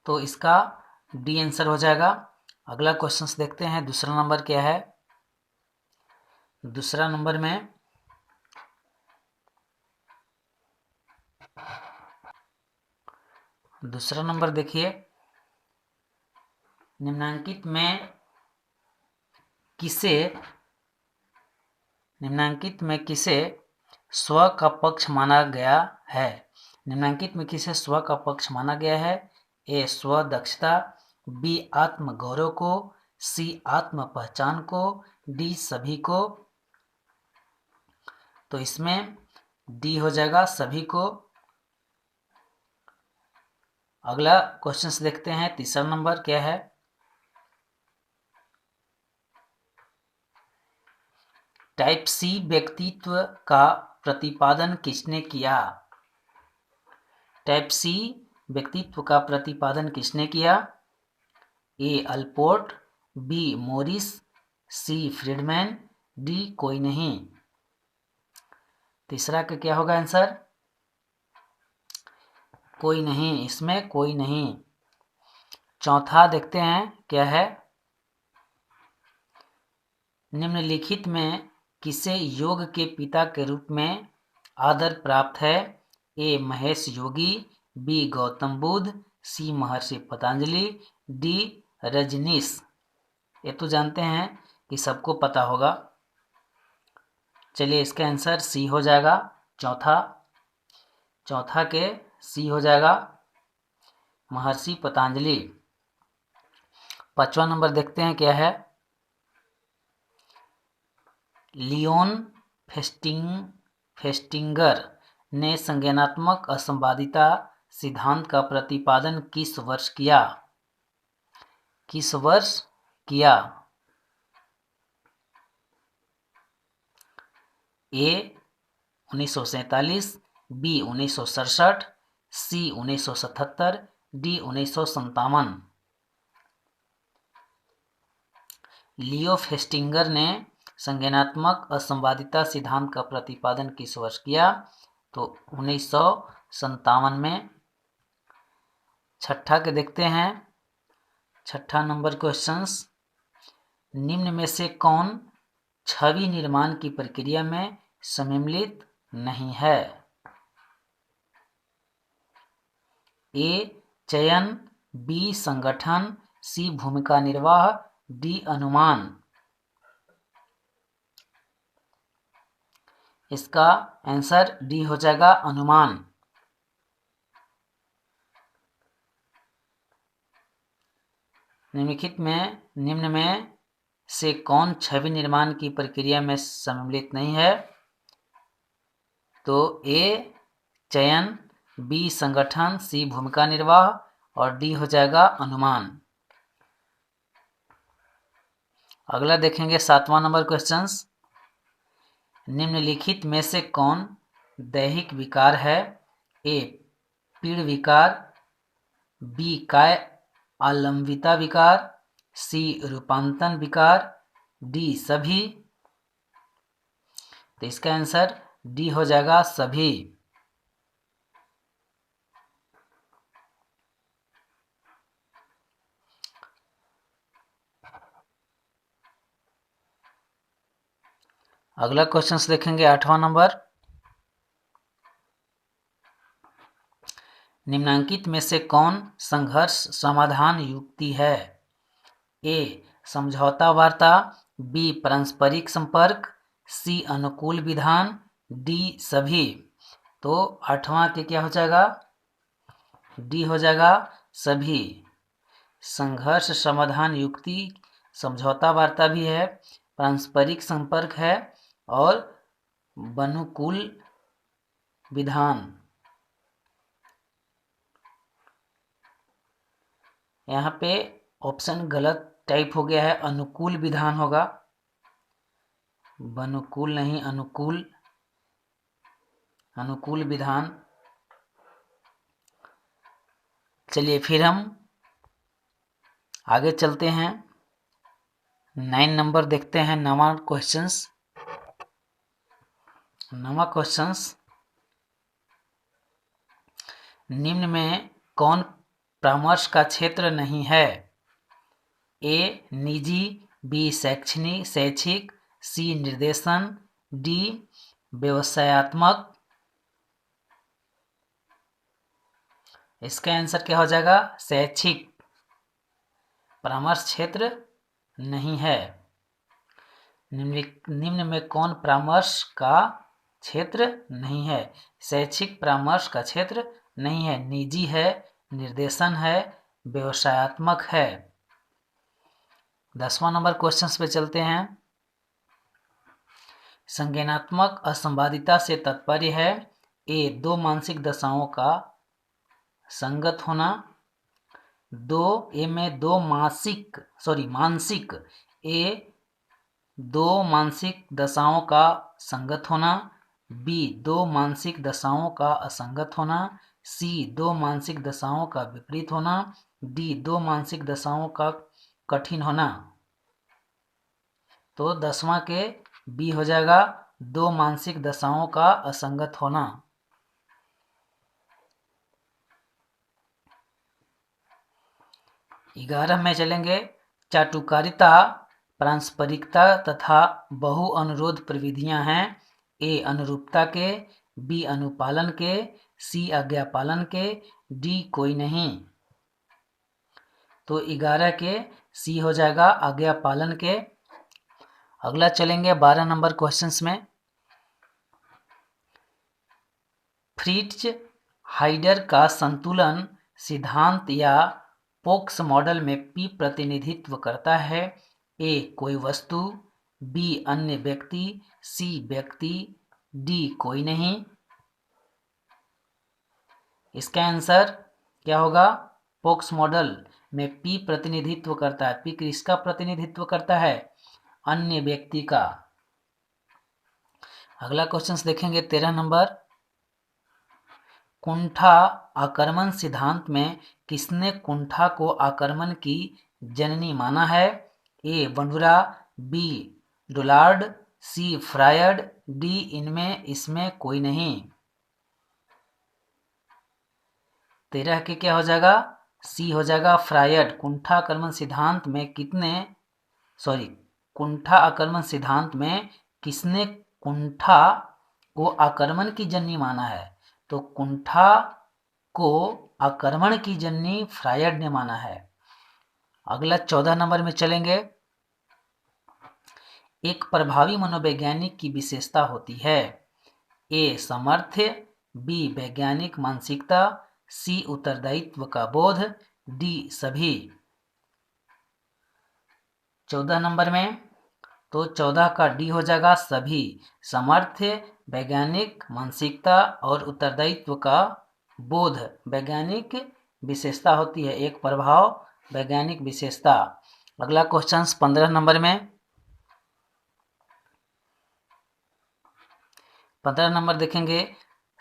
तो इसका D answer हो जाएगा। अगला क्वेश्चन देखते हैं, दूसरा नंबर क्या है। दूसरा नंबर में दूसरा नंबर देखिए, निम्नांकित में किसे स्व का पक्ष माना गया है। निम्नांकित में किसे स्व का पक्ष माना गया है। ए स्व दक्षता, बी आत्म गौरव को, सी आत्म पहचान को, डी सभी को। तो इसमें डी हो जाएगा सभी को। अगला क्वेश्चन देखते हैं, तीसरा नंबर क्या है। टाइप सी व्यक्तित्व का प्रतिपादन किसने किया। टाइप सी व्यक्तित्व का प्रतिपादन किसने किया। ए अल्पोर्ट, बी मोरिस, सी फ्रीडमैन, डी कोई नहीं। तीसरा का क्या होगा आंसर। कोई नहीं, इसमें कोई नहीं। चौथा देखते हैं क्या है। निम्नलिखित में किसे योग के पिता के रूप में आदर प्राप्त है। ए महेश योगी, बी गौतम बुद्ध, सी महर्षि पतंजलि, डी रजनीश। ये तो जानते हैं कि सबको पता होगा। चलिए इसका आंसर सी हो जाएगा। चौथा के सी हो जाएगा, महर्षि पतंजलि। पांचवा नंबर देखते हैं क्या है। लियोन फेस्टिंगर ने संज्ञानात्मक असंवादिता सिद्धांत का प्रतिपादन किस वर्ष किया। ए 1947, बी 1967, सी 1977, डी 1957। लियो फेस्टिंगर ने संज्ञानात्मक असंवादिता सिद्धांत का प्रतिपादन किस वर्ष किया। तो 1957 में। छठा के देखते हैं, छठा नंबर क्वेश्चंस। निम्न में से कौन छवि निर्माण की प्रक्रिया में सम्मिलित नहीं है। ए चयन, बी संगठन, सी भूमिका निर्वाह, डी अनुमान। इसका आंसर डी हो जाएगा अनुमान। निम्न में से कौन छवि निर्माण की प्रक्रिया में सम्मिलित नहीं है। तो ए चयन, बी संगठन, सी भूमिका निर्वाह और डी हो जाएगा अनुमान। अगला देखेंगे, सातवां नंबर क्वेश्चंस। निम्नलिखित में से कौन दैहिक विकार है। ए पीड़ विकार, बी काय आलंबिता विकार, सी रूपांतरण विकार, डी सभी। तो इसका आंसर डी हो जाएगा सभी। अगला क्वेश्चन देखेंगे, आठवां नंबर। निम्नांकित में से कौन संघर्ष समाधान युक्ति है। ए समझौता वार्ता, बी पारस्परिक संपर्क, सी अनुकूल विधान, डी सभी। तो आठवां के क्या हो जाएगा, डी हो जाएगा सभी। संघर्ष समाधान युक्ति समझौता वार्ता भी है, पारस्परिक संपर्क है और अनुकूल विधान। यहाँ पे ऑप्शन गलत टाइप हो गया है, अनुकूल विधान होगा, अनुकूल नहीं, अनुकूल विधान। चलिए फिर हम आगे चलते हैं, 9 नंबर देखते हैं, नवा क्वेश्चंस। निम्न में कौन परामर्श का क्षेत्र नहीं है? ए निजी, बी शैक्षिक, सी निर्देशन, डी व्यवसायत्मक। इसका आंसर क्या हो जाएगा? शैक्षिक। परामर्श क्षेत्र नहीं है। निम्न में कौन परामर्श का क्षेत्र नहीं है? शैक्षिक परामर्श का क्षेत्र नहीं है, निजी है, निर्देशन है, व्यवसायत्मक है। 10वां नंबर क्वेश्चन पे चलते हैं। संज्ञानात्मक असंवादिता से तात्पर्य है ए दो मानसिक दशाओं का संगत होना, मानसिक ए दो मानसिक दशाओं का संगत होना, बी दो मानसिक दशाओं का असंगत होना, सी दो मानसिक दशाओं का विपरीत होना, डी दो मानसिक दशाओं का कठिन होना। तो 10वां के बी हो जाएगा, दो मानसिक दशाओं का असंगत होना। 11 में चलेंगे। चाटुकारिता, पारस्परिकता तथा बहु अनुरोध प्रविधियां हैं। ए अनुरूपता के, बी अनुपालन के, सी आज्ञा पालन के, डी कोई नहीं। तो 11 के सी हो जाएगा, आज्ञा पालन के। अगला चलेंगे 12 नंबर क्वेश्चंस में। फ्रिट्ज हाइडर का संतुलन सिद्धांत या पोक्स मॉडल में पी प्रतिनिधित्व करता है? ए कोई वस्तु, बी अन्य व्यक्ति, सी व्यक्ति, डी कोई नहीं। इसका आंसर क्या होगा? पोक्स मॉडल में पी प्रतिनिधित्व करता है। पी किसका प्रतिनिधित्व करता है? अन्य व्यक्ति का। अगला क्वेश्चन देखेंगे 13 नंबर। कुंठा आक्रमण सिद्धांत में किसने कुंठा को आक्रमण की जननी माना है? ए बंडुरा, बी डोलार्ड, सी फ्रायड, डी इनमें इसमें कोई नहीं। 13 के क्या हो जाएगा? सी हो जाएगा, फ्रायड। कुंठा आक्रमण सिद्धांत में किसने कुंठा को आक्रमण की जननी माना है? तो कुंठा को आक्रमण की जननी फ्रायड ने माना है। अगला 14 नंबर में चलेंगे। एक प्रभावी मनोवैज्ञानिक की विशेषता होती है? ए सामर्थ्य, बी वैज्ञानिक मानसिकता, सी उत्तरदायित्व का बोध, डी सभी। 14 नंबर में तो 14 का डी हो जाएगा, सभी। सामर्थ्य, वैज्ञानिक मानसिकता और उत्तरदायित्व का बोध वैज्ञानिक विशेषता होती है। एक प्रभाव वैज्ञानिक विशेषता। अगला क्वेश्चन 15 नंबर में। 15 नंबर देखेंगे।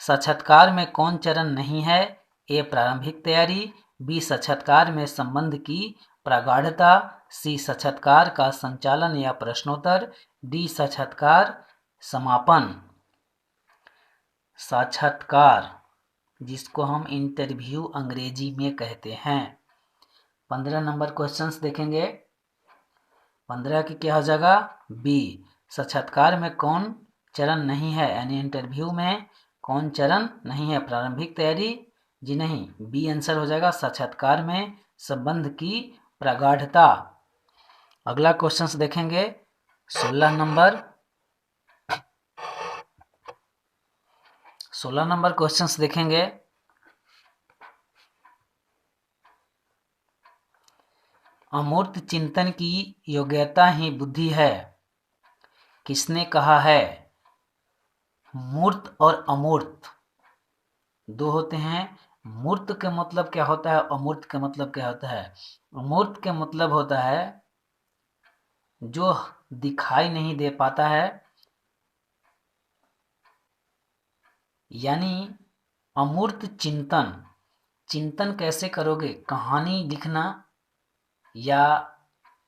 साक्षात्कार में कौन चरण नहीं है? ए प्रारंभिक तैयारी, बी साक्षात्कार में संबंध की प्रगाढ़ता, सी साक्षात्कार का संचालन या प्रश्नोत्तर, डी साक्षात्कार समापन। साक्षात्कार जिसको हम इंटरव्यू अंग्रेजी में कहते हैं। 15 नंबर क्वेश्चंस देखेंगे। 15 की क्या हो जाएगा? बी साक्षात्कार में कौन चरण नहीं है, यानी इंटरव्यू में कौन चरण नहीं है? प्रारंभिक तैयारी जी नहीं, बी आंसर हो जाएगा। साक्षात्कार में संबंध की प्रगाढ़ता। अगला क्वेश्चन देखेंगे 16 नंबर। 16 नंबर क्वेश्चंस देखेंगे। अमूर्त चिंतन की योग्यता ही बुद्धि है, किसने कहा है? मूर्त और अमूर्त दो होते हैं। मूर्त के मतलब क्या होता है, अमूर्त के मतलब क्या होता है? अमूर्त के मतलब होता है जो दिखाई नहीं दे पाता है, यानी अमूर्त चिंतन कैसे करोगे? कहानी लिखना या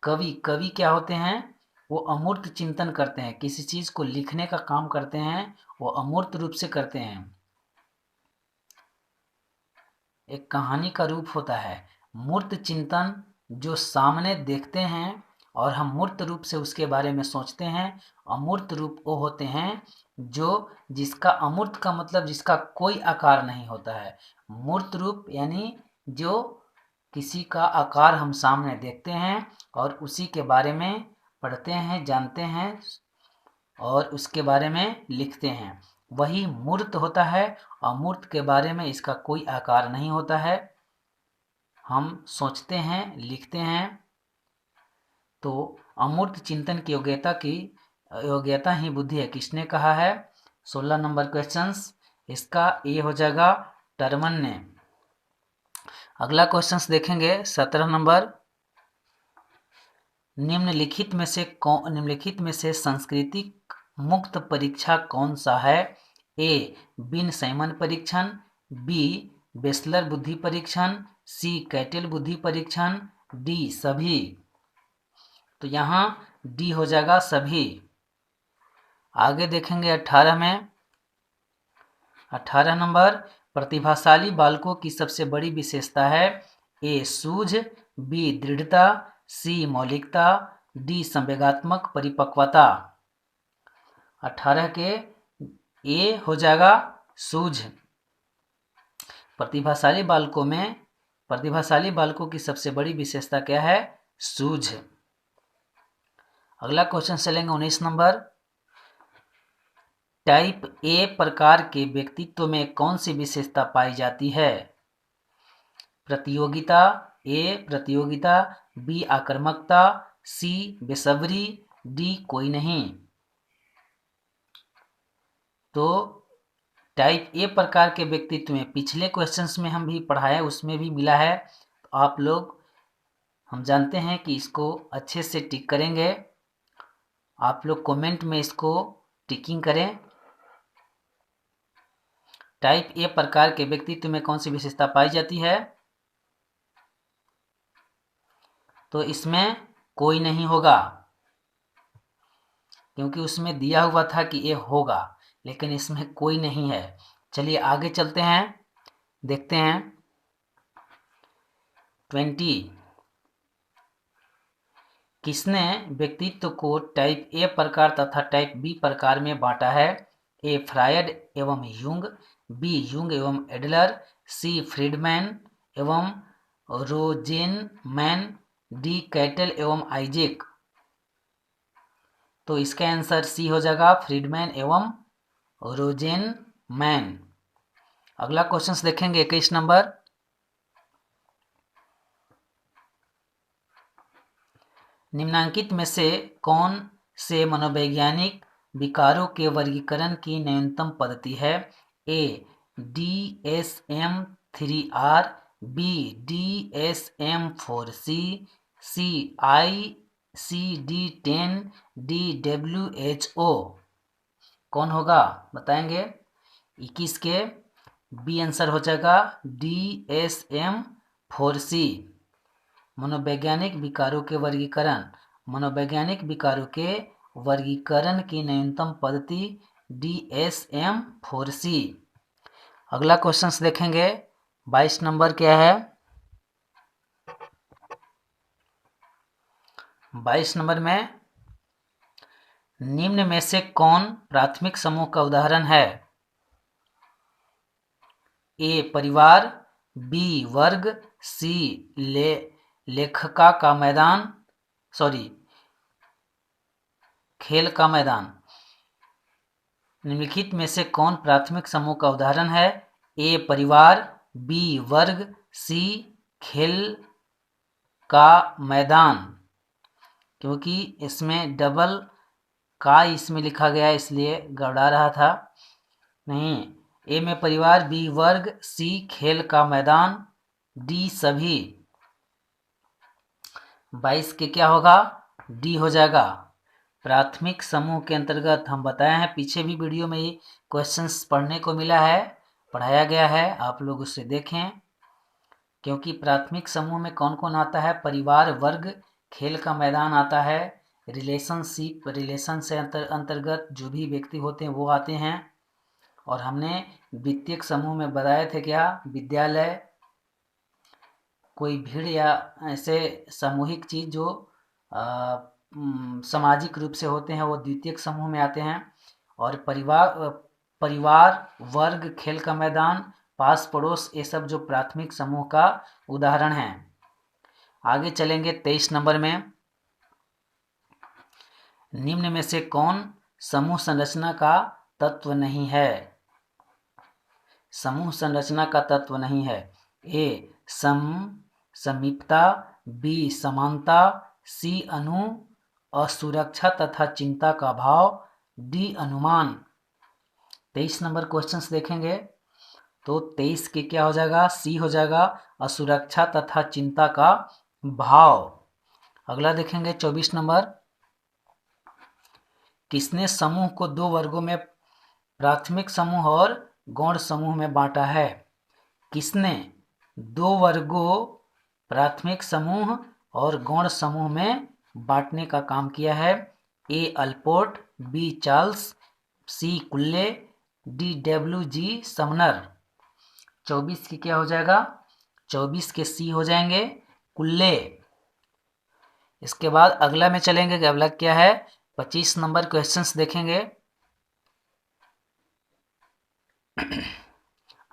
कवि क्या होते हैं? वो अमूर्त चिंतन करते हैं, किसी चीज को लिखने का काम करते हैं, वो अमूर्त रूप से करते हैं, एक कहानी का रूप होता है। मूर्त चिंतन जो सामने देखते हैं और हम मूर्त रूप से उसके बारे में सोचते हैं। अमूर्त रूप वो होते हैं जो जिसका अमूर्त का मतलब जिसका कोई आकार नहीं होता है। मूर्त रूप यानी जो किसी का आकार हम सामने देखते हैं और उसी के बारे में पढ़ते हैं, जानते हैं और उसके बारे में लिखते हैं, वही मूर्त होता है। अमूर्त के बारे में इसका कोई आकार नहीं होता है, हम सोचते हैं, लिखते हैं। तो अमूर्त चिंतन की योग्यता ही बुद्धि है, किसने कहा है? 16 नंबर क्वेश्चंस, इसका ए हो जाएगा टर्मन ने। अगला क्वेश्चंस देखेंगे 17 नंबर। निम्नलिखित में से सांस्कृतिक मुक्त परीक्षा कौन सा है? ए बिन सैमन परीक्षण, बी बेसलर बुद्धि परीक्षण, सी कैटेल बुद्धि परीक्षण, डी सभी। तो यहाँ डी हो जाएगा सभी। आगे देखेंगे 18 में। 18 नंबर, प्रतिभाशाली बालकों की सबसे बड़ी विशेषता है? ए सूझ, बी दृढ़ता, सी मौलिकता, डी संवेगात्मक परिपक्वता। 18 के ए हो जाएगा सूझ। प्रतिभाशाली बालकों की सबसे बड़ी विशेषता क्या है? सूझ। अगला क्वेश्चन चलेंगे 19 नंबर। टाइप ए प्रकार के व्यक्तित्व में कौन सी विशेषता पाई जाती है? प्रतियोगिता, ए प्रतियोगिता, बी आक्रामकता, सी बेसब्री, डी कोई नहीं। तो टाइप ए प्रकार के व्यक्तित्व में पिछले क्वेश्चंस में हम भी पढ़ाए, उसमें भी मिला है। तो आप लोग, हम जानते हैं कि इसको अच्छे से टिक करेंगे। आप लोग कमेंट में इसको टिकिंग करें। टाइप ए प्रकार के व्यक्तित्व में कौन सी विशेषता पाई जाती है? तो इसमें कोई नहीं होगा, क्योंकि उसमें दिया हुआ था कि ये होगा, लेकिन इसमें कोई नहीं है। चलिए आगे चलते हैं, देखते हैं 20। किसने व्यक्तित्व को टाइप ए प्रकार तथा टाइप बी प्रकार में बांटा है? ए फ्रायड एवं यूंग, बी यूंग एवं एडलर, सी फ्रीडमैन एवं रोजेनमैन, डी कैटल एवं आइजेक। तो इसका आंसर सी हो जाएगा, फ्रीडमैन एवं रोजेनमैन। अगला क्वेश्चन देखेंगे 21 नंबर। निम्नांकित में से कौन से मनोवैज्ञानिक विकारों के वर्गीकरण की न्यूनतम पद्धति है? A DSM-3R, B DSM-4C, C ICD-10, D WHO। कौन होगा बताएंगे? 21 के बी आंसर हो जाएगा DSM-4C। मनोवैज्ञानिक विकारों के वर्गीकरण की न्यूनतम पद्धति DSM-4C। अगला क्वेश्चन देखेंगे 22 नंबर क्या है? 22 नंबर में निम्न में से कौन प्राथमिक समूह का उदाहरण है? ए परिवार, बी वर्ग, सी लेखका का मैदान, खेल का मैदान। निम्नलिखित में से कौन प्राथमिक समूह का उदाहरण है? ए परिवार, बी वर्ग, सी खेल का मैदान। क्योंकि इसमें डबल का इसमें लिखा गया है, इसलिए गड़बड़ा रहा था। नहीं, ए में परिवार, बी वर्ग, सी खेल का मैदान, डी सभी। 22 के क्या होगा? डी हो जाएगा। प्राथमिक समूह के अंतर्गत हम बताए हैं, पीछे भी वीडियो में ये क्वेश्चंस पढ़ने को मिला है, पढ़ाया गया है, आप लोग उससे देखें। क्योंकि प्राथमिक समूह में कौन कौन आता है? परिवार, वर्ग, खेल का मैदान आता है। रिलेशन से अंतर्गत जो भी व्यक्ति होते हैं वो आते हैं। और हमने द्वितीयक समूह में बताए थे क्या? विद्यालय, कोई भीड़ या ऐसे सामूहिक चीज जो सामाजिक रूप से होते हैं वो द्वितीयक समूह में आते हैं। और परिवार, वर्ग, खेल का मैदान, पास पड़ोस, ये सब जो प्राथमिक समूह का उदाहरण है। आगे चलेंगे 23 नंबर में। निम्न में से कौन समूह संरचना का तत्व नहीं है? समूह संरचना का तत्व नहीं है। ए समीपता, बी समानता, सी असुरक्षा तथा चिंता का भाव, डी अनुमान। 23 नंबर क्वेश्चंस देखेंगे तो 23 के क्या हो जाएगा? सी हो जाएगा, असुरक्षा तथा चिंता का भाव। अगला देखेंगे 24 नंबर। किसने समूह को दो वर्गों में प्राथमिक समूह और गौण समूह में बांटा है? किसने दो वर्गों प्राथमिक समूह और गौण समूह में बांटने का काम किया है? ए अल्पोर्ट, बी चार्ल्स, सी कुल्ले, डी डब्ल्यू.जी. समनर। 24 की क्या हो जाएगा? 24 के सी हो जाएंगे, कुल्ले। इसके बाद अगला में चलेंगे कि अगला क्या है। 25 नंबर क्वेश्चंस देखेंगे।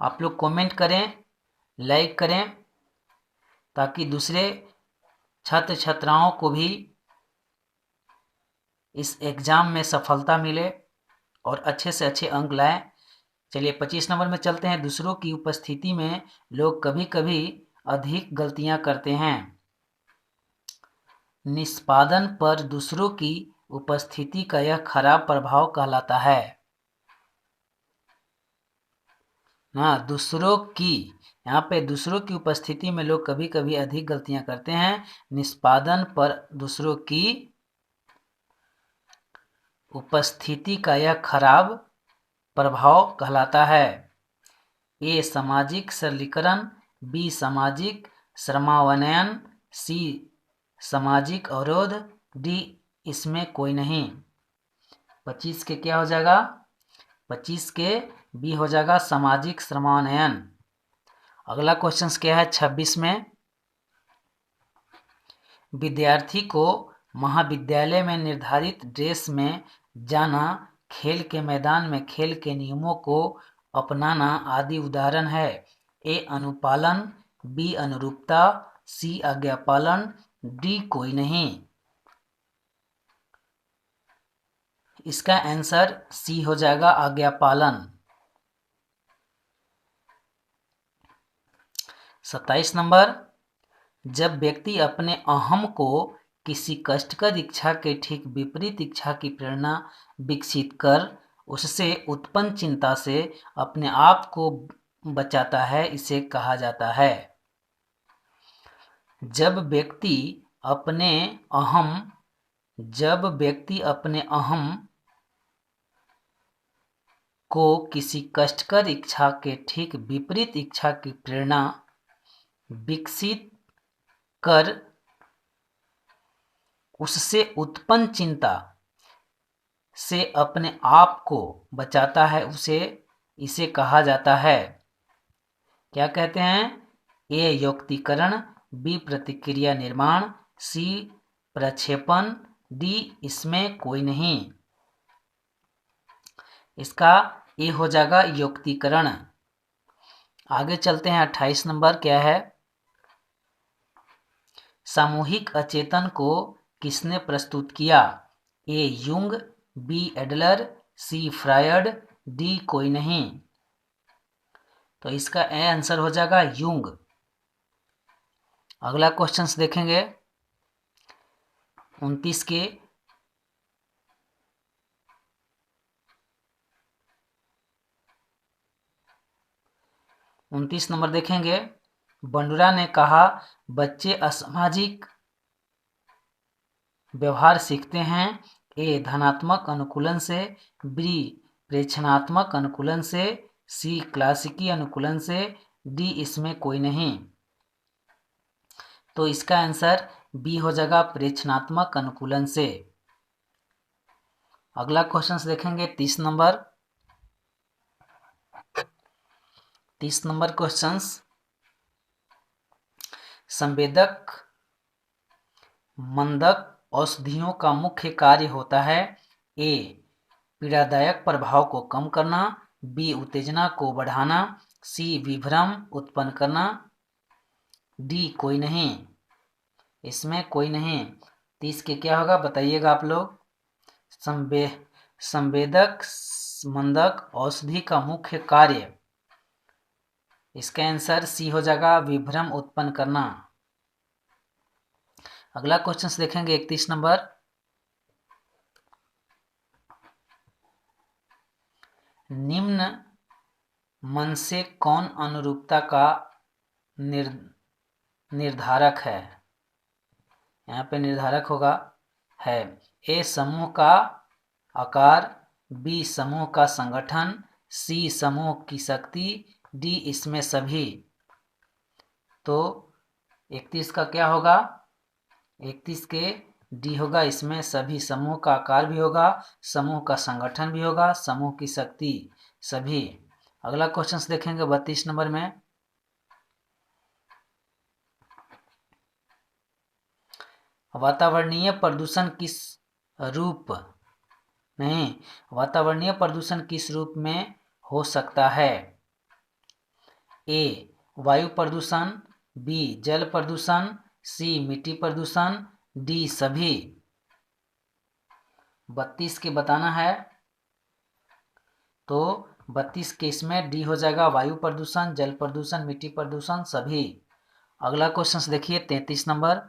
आप लोग कमेंट करें, लाइक करें, ताकि दूसरे छात्र छात्राओं को भी इस एग्जाम में सफलता मिले और अच्छे से अच्छे अंक लाएं। चलिए 25 नंबर में चलते हैं। दूसरों की उपस्थिति में लोग कभी कभी अधिक गलतियां करते हैं। निष्पादन पर दूसरों की उपस्थिति का यह खराब प्रभाव कहलाता है। दूसरों की, यहाँ पे दूसरों की उपस्थिति में लोग कभी कभी अधिक गलतियां करते हैं। निष्पादन पर दूसरों की उपस्थिति का यह खराब प्रभाव कहलाता है। ए सामाजिक सरलीकरण, बी सामाजिक श्रमावनयन, सी सामाजिक अवरोध, डी इसमें कोई नहीं। 25 के क्या हो जाएगा? 25 के बी हो जाएगा, सामाजिक श्रमावनयन। अगला क्वेश्चन क्या है 26 में। विद्यार्थी को महाविद्यालय में निर्धारित ड्रेस में जाना, खेल के मैदान में खेल के नियमों को अपनाना आदि उदाहरण है। ए अनुपालन, बी अनुरूपता, सी आज्ञापालन, डी कोई नहीं। इसका आंसर सी हो जाएगा, आज्ञापालन। 27 नंबर। जब व्यक्ति अपने अहम को किसी कष्टकर इच्छा के ठीक विपरीत इच्छा की प्रेरणा विकसित कर उससे उत्पन्न चिंता से अपने आप को बचाता है, इसे कहा जाता है। जब व्यक्ति अपने अहम को किसी कष्टकर इच्छा के ठीक विपरीत इच्छा की प्रेरणा विकसित कर उससे उत्पन्न चिंता से अपने आप को बचाता है, इसे कहा जाता है। क्या कहते हैं? ए युक्तिकरण, बी प्रतिक्रिया निर्माण, सी प्रक्षेपण, डी इसमें कोई नहीं। इसका ए हो जाएगा, युक्तिकरण। आगे चलते हैं 28 नंबर क्या है। सामूहिक अचेतन को किसने प्रस्तुत किया? ए युंग, बी एडलर, सी फ्रायड, डी कोई नहीं। तो इसका ए आंसर हो जाएगा, युंग। अगला क्वेश्चंस देखेंगे 29 के। नंबर देखेंगे। बंडुरा ने कहा, बच्चे असामाजिक व्यवहार सीखते हैं। ए धनात्मक अनुकूलन से, बी प्रेक्षणात्मक अनुकूलन से, सी क्लासिकी अनुकूलन से, डी इसमें कोई नहीं। तो इसका आंसर बी हो जाएगा, प्रेक्षणात्मक अनुकूलन से। अगला क्वेश्चन देखेंगे 30 नंबर। 30 number questions. संवेदक मंदक औषधियों का मुख्य कार्य होता है? ए पीड़ादायक प्रभाव को कम करना, बी उत्तेजना को बढ़ाना, सी विभ्रम उत्पन्न करना, डी कोई नहीं। इसमें कोई नहीं। तो इसके क्या होगा बताइएगा आप लोग। संवेदक मंदक औषधि का मुख्य कार्य, इसका आंसर सी हो जाएगा, विभ्रम उत्पन्न करना। अगला क्वेश्चन देखेंगे 31 नंबर। निम्न मन से कौन अनुरूपता का निर्धारक है? यहाँ पे निर्धारक होगा है ए समूह का आकार, बी समूह का संगठन, सी समूह की शक्ति, डी इसमें सभी। तो 31 का क्या होगा? 31 के डी होगा, इसमें सभी। समूह का आकार भी होगा, समूह का संगठन भी होगा, समूह की शक्ति सभी। अगला क्वेश्चन देखेंगे 32 नंबर में। वातावरणीय प्रदूषण किस रूप नहीं वातावरणीय प्रदूषण किस रूप में हो सकता है? ए वायु प्रदूषण, बी जल प्रदूषण, सी मिट्टी प्रदूषण, डी सभी। 32 के बताना है। तो 32 के इसमें डी हो जाएगा, वायु प्रदूषण, जल प्रदूषण, मिट्टी प्रदूषण सभी। अगला क्वेश्चन देखिए 33 नंबर।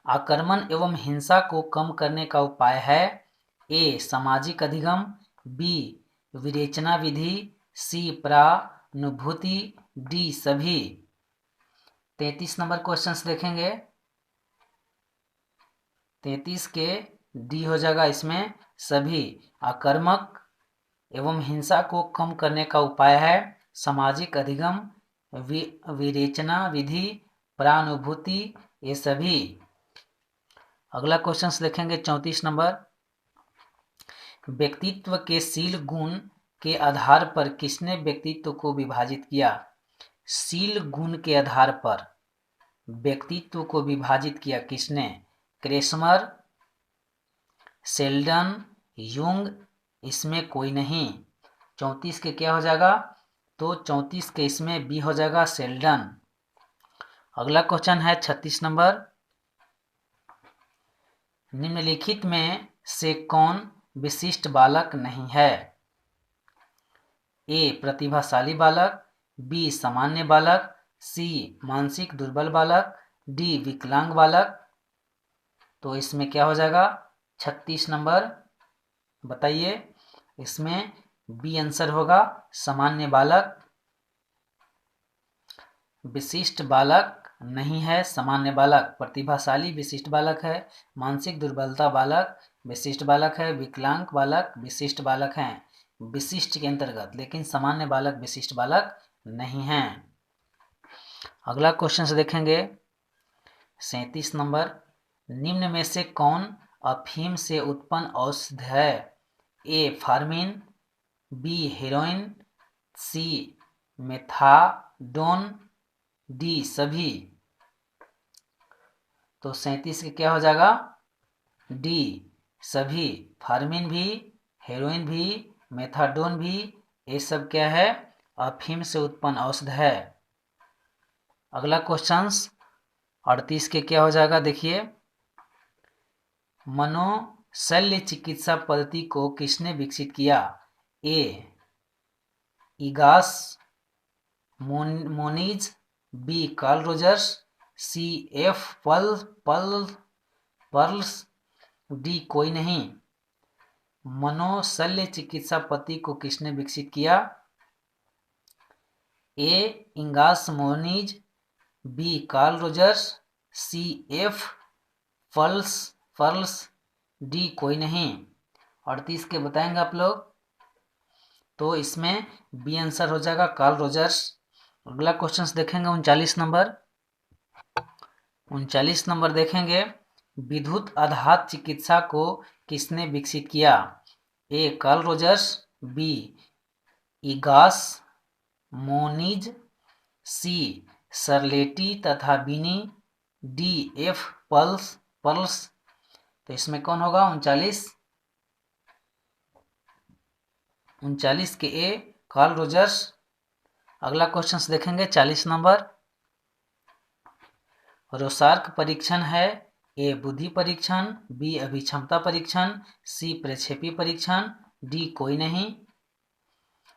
आक्रमण एवं हिंसा को कम करने का उपाय है? ए सामाजिक अधिगम, बी विवेचना विधि, सी प्रानुभूति, डी सभी। 33 नंबर क्वेश्चन देखेंगे। 33 के डी हो जाएगा, इसमें सभी। आक्रामक एवं हिंसा को कम करने का उपाय है सामाजिक अधिगम, विवेचना विधि, प्रानुभूति, ये सभी। अगला क्वेश्चन देखेंगे 34 नंबर। व्यक्तित्व के शील गुण के आधार पर किसने व्यक्तित्व को विभाजित किया? शील गुण के आधार पर व्यक्तित्व को विभाजित किया किसने? क्रेसमर, शेल्डन, यूंग, इसमें कोई नहीं। 34 के क्या हो जाएगा? तो 34 के इसमें बी हो जाएगा, शेल्डन। अगला क्वेश्चन है 36 नंबर। निम्नलिखित में से कौन विशिष्ट बालक नहीं है? ए प्रतिभाशाली बालक, बी सामान्य बालक, सी मानसिक दुर्बल बालक, डी विकलांग बालक। तो इसमें क्या हो जाएगा? 36 नंबर बताइए। इसमें बी आंसर होगा, सामान्य बालक। विशिष्ट बालक नहीं है, सामान्य बालक। प्रतिभाशाली विशिष्ट बालक है, मानसिक दुर्बलता बालक विशिष्ट बालक है, विकलांग बालक विशिष्ट बालक हैं विशिष्ट के अंतर्गत, लेकिन सामान्य बालक विशिष्ट बालक नहीं है। अगला क्वेश्चन देखेंगे 37 नंबर। निम्न में से कौन अफीम से उत्पन्न औषध है? ए फार्मिन, बी हेरोइन, सी मेथाडोन, डी सभी। तो 37 के क्या हो जाएगा? डी सभी। फार्मिन भी, हेरोइन भी, मेथाडोन भी, ये सब क्या है? अफीम से उत्पन्न औषध है। अगला क्वेश्चन 38 के क्या हो जाएगा देखिए। मनोशल्य चिकित्सा पद्धति को किसने विकसित किया? A Egas Moniz, B Carl Rogers, C F Perls, D कोई नहीं। मनोशल्य चिकित्सा पद्धति को किसने विकसित किया? A Egas Moniz, B Carl Rogers, C F Perls, D कोई नहीं। 38 के बताएंगे आप लोग। तो इसमें बी आंसर हो जाएगा, कार्ल रोजर्स। अगला क्वेश्चन देखेंगे 39 नंबर। 39 नंबर देखेंगे। विद्युत आधात चिकित्सा को किसने विकसित किया? A Carl Rogers, B Igas मोनिज, सी सरलेटी तथा बीनी, डी एफ पल्स पर्ल्स। तो इसमें कौन होगा? 39 के ए कार्ल रोजर्स। अगला क्वेश्चन देखेंगे 40 नंबर। रोसार्क परीक्षण है ए बुद्धि परीक्षण, बी अभिक्षमता परीक्षण, सी प्रक्षेपी परीक्षण, डी कोई नहीं।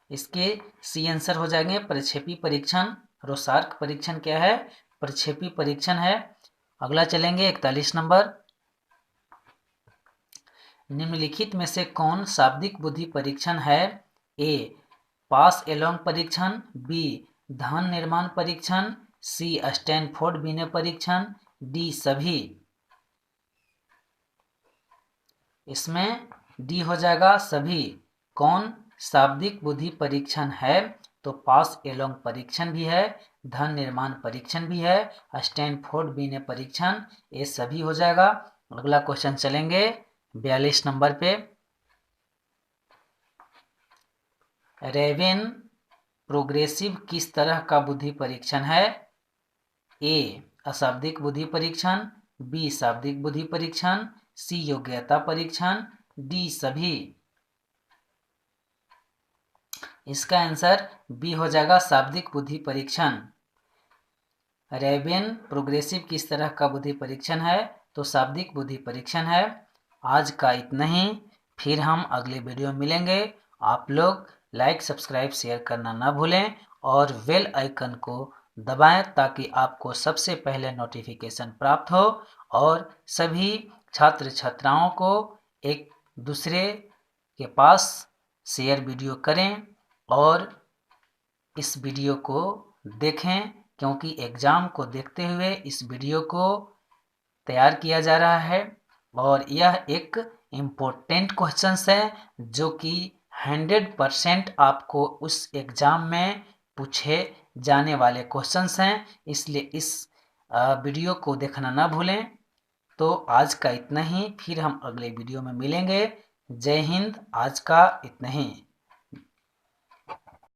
इसके सी आंसर हो जाएंगे प्रक्षेपी परीक्षण। रोसार्क परीक्षण क्या है? प्रक्षेपी परीक्षण है। अगला चलेंगे 41 नंबर। निम्नलिखित में से कौन शाब्दिक बुद्धि परीक्षण है? ए पास एलोंग परीक्षण, बी धन निर्माण परीक्षण, सी स्टैनफोर्ड बिने परीक्षण, डी सभी। इसमें डी हो जाएगा सभी। कौन शाब्दिक बुद्धि परीक्षण है? तो पास एलोंग परीक्षण भी है, धन निर्माण परीक्षण भी है, स्टैनफोर्ड बिने परीक्षण, ये सभी हो जाएगा। अगला क्वेश्चन चलेंगे 42 नंबर पे। रेवेन प्रोग्रेसिव किस तरह का बुद्धि परीक्षण है? ए अशाब्दिक बुद्धि परीक्षण, बी शाब्दिक बुद्धि परीक्षण, सी योग्यता परीक्षण, डी सभी। इसका आंसर बी हो जाएगा शाब्दिक बुद्धि परीक्षण। रेवेन प्रोग्रेसिव किस तरह का बुद्धि परीक्षण है? तो शाब्दिक बुद्धि परीक्षण है। आज का इतना ही, फिर हम अगले वीडियो में मिलेंगे। आप लोग लाइक सब्सक्राइब शेयर करना ना भूलें और बेल आइकन को दबाएं ताकि आपको सबसे पहले नोटिफिकेशन प्राप्त हो और सभी छात्र छात्राओं को एक दूसरे के पास शेयर वीडियो करें और इस वीडियो को देखें, क्योंकि एग्ज़ाम को देखते हुए इस वीडियो को तैयार किया जा रहा है और यह एक इम्पोर्टेंट क्वेश्चंस है जो कि 100% आपको उस एग्ज़ाम में पूछे जाने वाले क्वेश्चंस हैं। इसलिए इस वीडियो को देखना ना भूलें। तो आज का इतना ही, फिर हम अगले वीडियो में मिलेंगे। जय हिंद। आज का इतना ही।